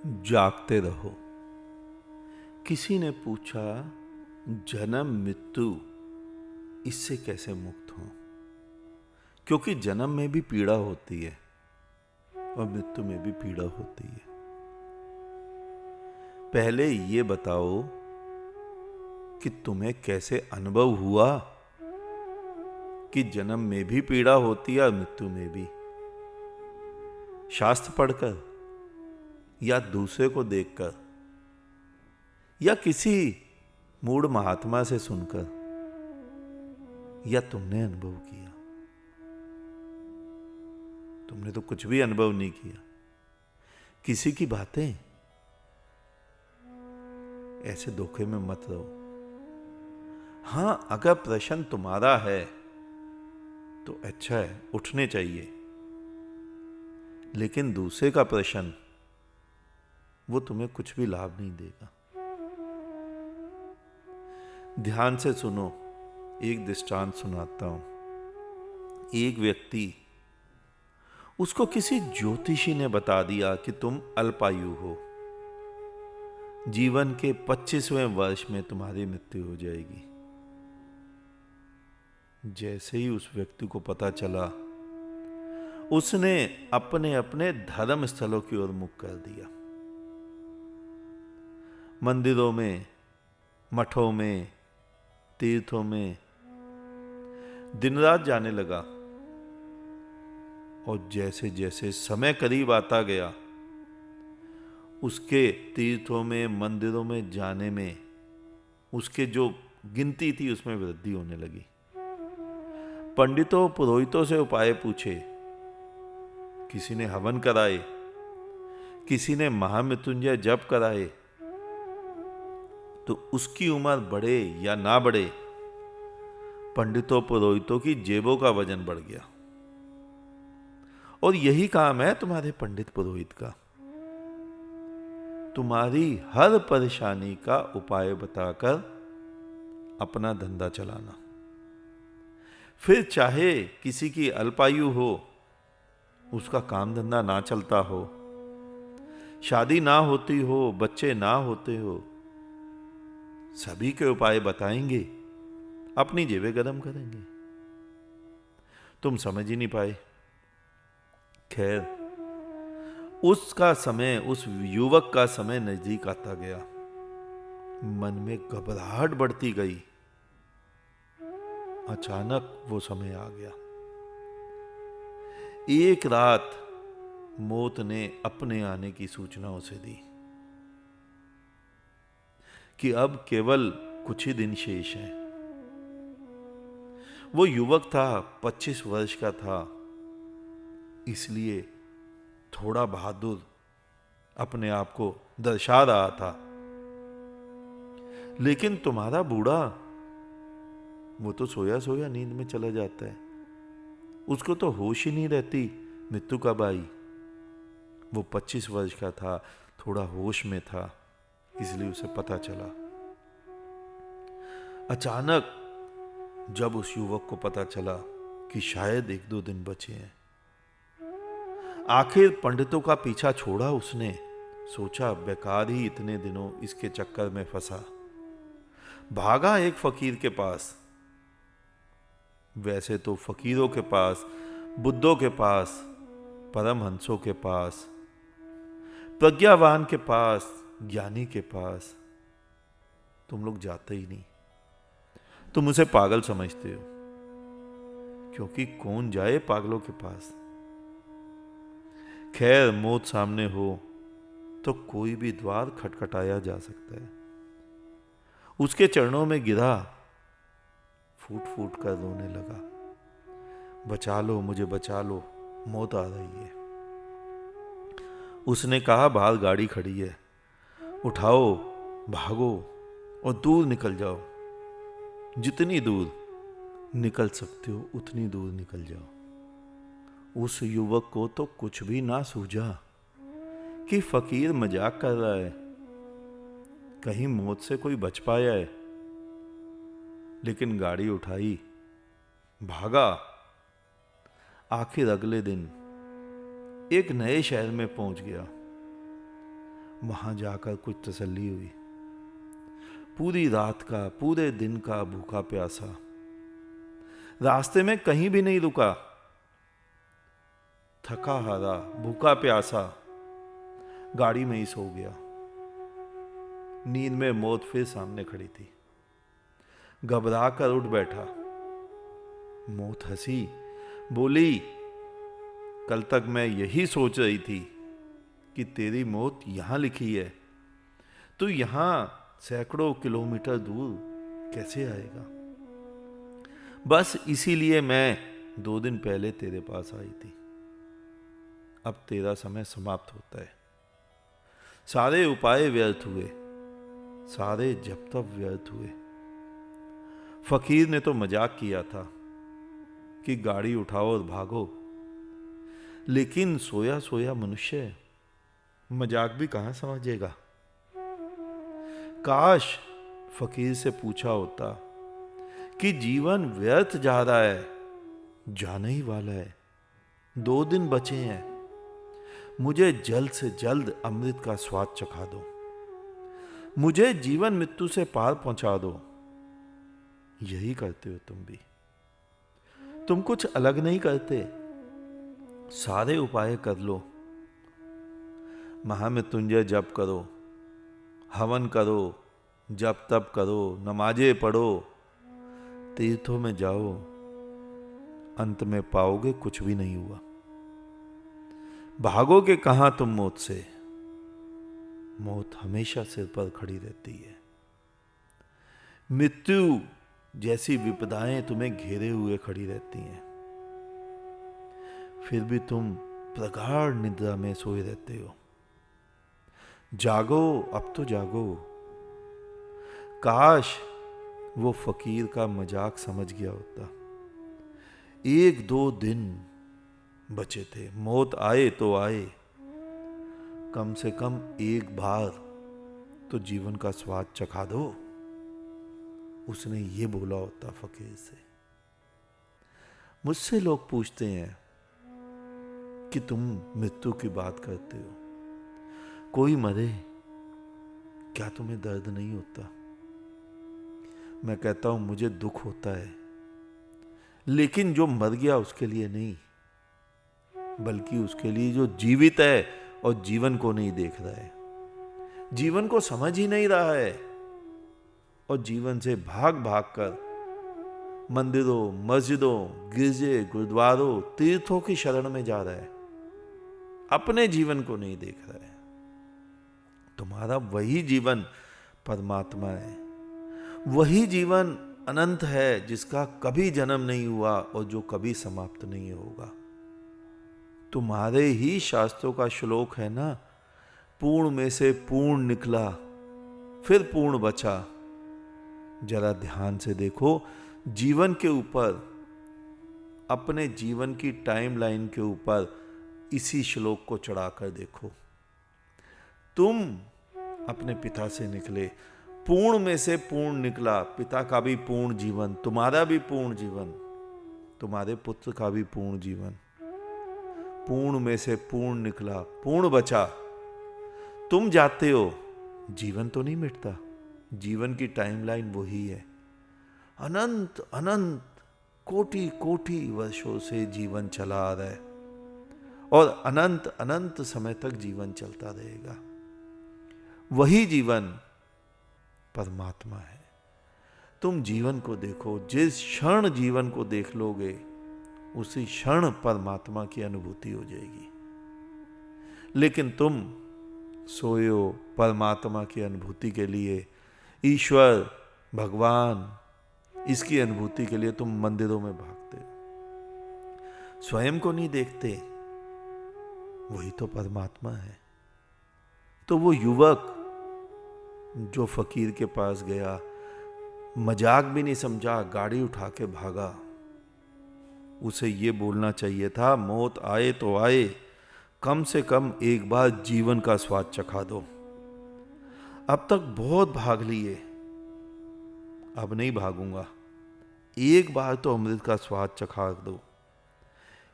जागते रहो। किसी ने पूछा, जन्म मृत्यु इससे कैसे मुक्त हो? क्योंकि जन्म में भी पीड़ा होती है और मृत्यु में भी पीड़ा होती है। पहले ये बताओ कि तुम्हें कैसे अनुभव हुआ कि जन्म में भी पीड़ा होती है और मृत्यु में भी? शास्त्र पढ़कर, या दूसरे को देखकर, या किसी मूढ़ महात्मा से सुनकर, या तुमने अनुभव किया? तुमने तो कुछ भी अनुभव नहीं किया। किसी की बातें, ऐसे धोखे में मत रहो। हां, अगर प्रश्न तुम्हारा है तो अच्छा है, उठने चाहिए। लेकिन दूसरे का प्रश्न, वो तुम्हें कुछ भी लाभ नहीं देगा। ध्यान से सुनो। एक दृष्टांत सुनाता हूं। एक व्यक्ति, उसको किसी ज्योतिषी ने बता दिया कि तुम अल्पायु हो, जीवन के 25वें वर्ष में तुम्हारी मृत्यु हो जाएगी। जैसे ही उस व्यक्ति को पता चला, उसने अपने अपने धर्म स्थलों की ओर मुख कर दिया। मंदिरों में, मठों में, तीर्थों में दिन रात जाने लगा। और जैसे जैसे समय करीब आता गया, उसके तीर्थों में, मंदिरों में जाने में उसके जो गिनती थी उसमें वृद्धि होने लगी। पंडितों पुरोहितों से उपाय पूछे, किसी ने हवन कराए, किसी ने महामृत्युंजय जप कराए, तो उसकी उम्र बढ़े या ना बढ़े, पंडितों पुरोहितों की जेबों का वजन बढ़ गया। और यही काम है तुम्हारे पंडित पुरोहित का, तुम्हारी हर परेशानी का उपाय बताकर अपना धंधा चलाना। फिर चाहे किसी की अल्पायु हो, उसका काम धंधा ना चलता हो, शादी ना होती हो, बच्चे ना होते हो, सभी के उपाय बताएंगे, अपनी जेबें गरम करेंगे। तुम समझ ही नहीं पाए। खैर, उसका समय, उस युवक का समय नजदीक आता गया। मन में घबराहट बढ़ती गई। अचानक वो समय आ गया। एक रात मौत ने अपने आने की सूचना उसे दी कि अब केवल कुछ ही दिन शेष हैं। वो युवक था, 25 वर्ष का था, इसलिए थोड़ा बहादुर अपने आप को दर्शा रहा था। लेकिन तुम्हारा बूढ़ा, वो तो सोया सोया नींद में चला जाता है, उसको तो होश ही नहीं रहती मृत्यु कब आई। वो 25 वर्ष का था, थोड़ा होश में था, इसलिए उसे पता चला। अचानक जब उस युवक को पता चला कि शायद 1-2 दिन बचे हैं, आखिर पंडितों का पीछा छोड़ा उसने। सोचा बेकार ही इतने दिनों इसके चक्कर में फंसा। भागा एक फकीर के पास। वैसे तो फकीरों के पास, बुद्धों के पास, परमहंसों के पास, प्रज्ञावान के पास, ज्ञानी के पास तुम लोग जाते ही नहीं। तुम उसे पागल समझते हो, क्योंकि कौन जाए पागलों के पास। खैर, मौत सामने हो तो कोई भी द्वार खटखटाया जा सकता है। उसके चरणों में गिरा, फूट फूट कर रोने लगा, बचा लो मुझे, बचा लो, मौत आ रही है। उसने कहा, बाहर गाड़ी खड़ी है, उठाओ, भागो और दूर निकल जाओ। जितनी दूर निकल सकते हो उतनी दूर निकल जाओ। उस युवक को तो कुछ भी ना सूझा कि फकीर मजाक कर रहा है, कहीं मौत से कोई बच पाया है। लेकिन गाड़ी उठाई, भागा। आखिर अगले दिन एक नए शहर में पहुंच गया। वहां जाकर कुछ तसल्ली हुई। पूरी रात का, पूरे दिन का भूखा प्यासा, रास्ते में कहीं भी नहीं रुका, थका हारा, भूखा प्यासा, गाड़ी में ही सो गया। नींद में मौत फिर सामने खड़ी थी। घबरा कर उठ बैठा। मौत हंसी, बोली, कल तक मैं यही सोच रही थी कि तेरी मौत यहां लिखी है, तू यहां सैकड़ों किलोमीटर दूर कैसे आएगा? बस इसीलिए मैं 2 दिन पहले तेरे पास आई थी। अब तेरा समय समाप्त होता है। सारे उपाय व्यर्थ हुए, सारे जप तप व्यर्थ हुए। फकीर ने तो मजाक किया था कि गाड़ी उठाओ और भागो, लेकिन सोया सोया मनुष्य मजाक भी कहां समझेगा। काश फकीर से पूछा होता कि जीवन व्यर्थ जा रहा है, जाने ही वाला है, 2 दिन बचे हैं, मुझे जल्द से जल्द अमृत का स्वाद चखा दो, मुझे जीवन मृत्यु से पार पहुंचा दो। यही करते हो तुम भी। तुम कुछ अलग नहीं करते, सारे उपाय कर लो। महामृत्युंजय जप करो, हवन करो, जप तप करो, नमाजें पढ़ो, तीर्थों में जाओ, अंत में पाओगे कुछ भी नहीं हुआ। भागोगे कहां तुम मौत से? मौत हमेशा सिर पर खड़ी रहती है। मृत्यु जैसी विपदाएं तुम्हें घेरे हुए खड़ी रहती हैं, फिर भी तुम प्रगाढ़ निद्रा में सोए रहते हो। जागो, अब तो जागो। काश वो फकीर का मजाक समझ गया होता। 1-2 दिन बचे थे, मौत आए तो आए, कम से कम एक बार तो जीवन का स्वाद चखा दो, उसने ये बोला होता फकीर से। मुझसे लोग पूछते हैं कि तुम मृत्यु की बात करते हो, कोई मरे क्या तुम्हें दर्द नहीं होता? मैं कहता हूं मुझे दुख होता है, लेकिन जो मर गया उसके लिए नहीं, बल्कि उसके लिए जो जीवित है और जीवन को नहीं देख रहा है, जीवन को समझ ही नहीं रहा है और जीवन से भाग भाग कर मंदिरों, मस्जिदों, गिरजे, गुरुद्वारों, तीर्थों की शरण में जा रहा है, अपने जीवन को नहीं देख रहा है। तुम्हारा वही जीवन परमात्मा है, वही जीवन अनंत है, जिसका कभी जन्म नहीं हुआ और जो कभी समाप्त नहीं होगा। तुम्हारे ही शास्त्रों का श्लोक है ना, पूर्ण में से पूर्ण निकला, फिर पूर्ण बचा। जरा ध्यान से देखो जीवन के ऊपर, अपने जीवन की टाइमलाइन के ऊपर इसी श्लोक को चढ़ाकर देखो। तुम अपने पिता से निकले, पूर्ण में से पूर्ण निकला, पिता का भी पूर्ण जीवन, तुम्हारा भी पूर्ण जीवन, तुम्हारे पुत्र का भी पूर्ण जीवन, पूर्ण में से पूर्ण निकला, पूर्ण बचा। तुम जाते हो, जीवन तो नहीं मिटता, जीवन की टाइमलाइन वही है। अनंत अनंत कोटि कोटि वर्षों से जीवन चला आ रहा है और अनंत अनंत समय तक जीवन चलता रहेगा। वही जीवन परमात्मा है। तुम जीवन को देखो, जिस क्षण जीवन को देख लोगे उसी क्षण परमात्मा की अनुभूति हो जाएगी। लेकिन तुम सोए हो परमात्मा की अनुभूति के लिए, ईश्वर, भगवान, इसकी अनुभूति के लिए तुम मंदिरों में भागते हो, स्वयं को नहीं देखते। वही तो परमात्मा है। तो वो युवक जो फकीर के पास गया, मजाक भी नहीं समझा, गाड़ी उठा के भागा, उसे ये बोलना चाहिए था, मौत आए तो आए, कम से कम एक बार जीवन का स्वाद चखा दो। अब तक बहुत भाग लिए, अब नहीं भागूंगा, एक बार तो अमृत का स्वाद चखा दो,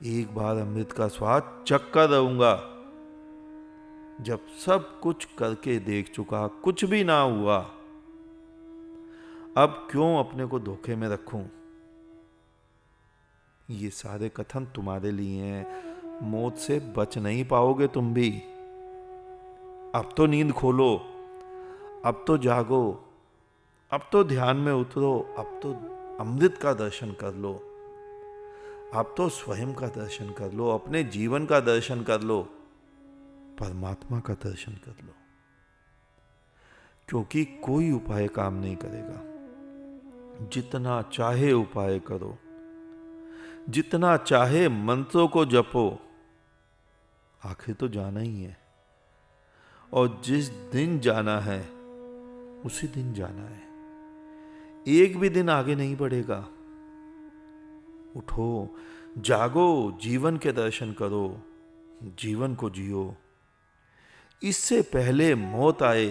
एक बार अमृत का स्वाद चख कर रहूंगा। जब सब कुछ करके देख चुका, कुछ भी ना हुआ, अब क्यों अपने को धोखे में रखूं? ये सारे कथन तुम्हारे लिए हैं। मौत से बच नहीं पाओगे तुम भी। अब तो नींद खोलो, अब तो जागो, अब तो ध्यान में उतरो, अब तो अमृत का दर्शन कर लो, अब तो स्वयं का दर्शन कर लो, अपने जीवन का दर्शन कर लो, परमात्मा का दर्शन कर लो। क्योंकि कोई उपाय काम नहीं करेगा। जितना चाहे उपाय करो, जितना चाहे मंत्रों को जपो, आखिर तो जाना ही है। और जिस दिन जाना है उसी दिन जाना है। एक भी दिन आगे नहीं बढ़ेगा। उठो, जागो, जीवन के दर्शन करो, जीवन को जियो। इससे पहले मौत आए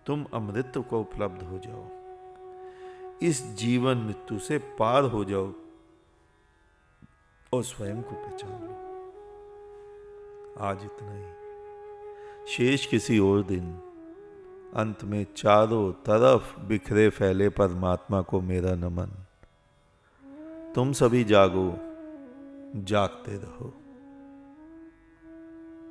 तुम अमृत को उपलब्ध हो जाओ। इस जीवन मृत्यु से पार हो जाओ और स्वयं को पहचान लो। आज इतना ही। शेष किसी और दिन। अंत में चारों तरफ बिखरे फैले परमात्मा को मेरा नमन। तुम सभी जागो, जागते रहो।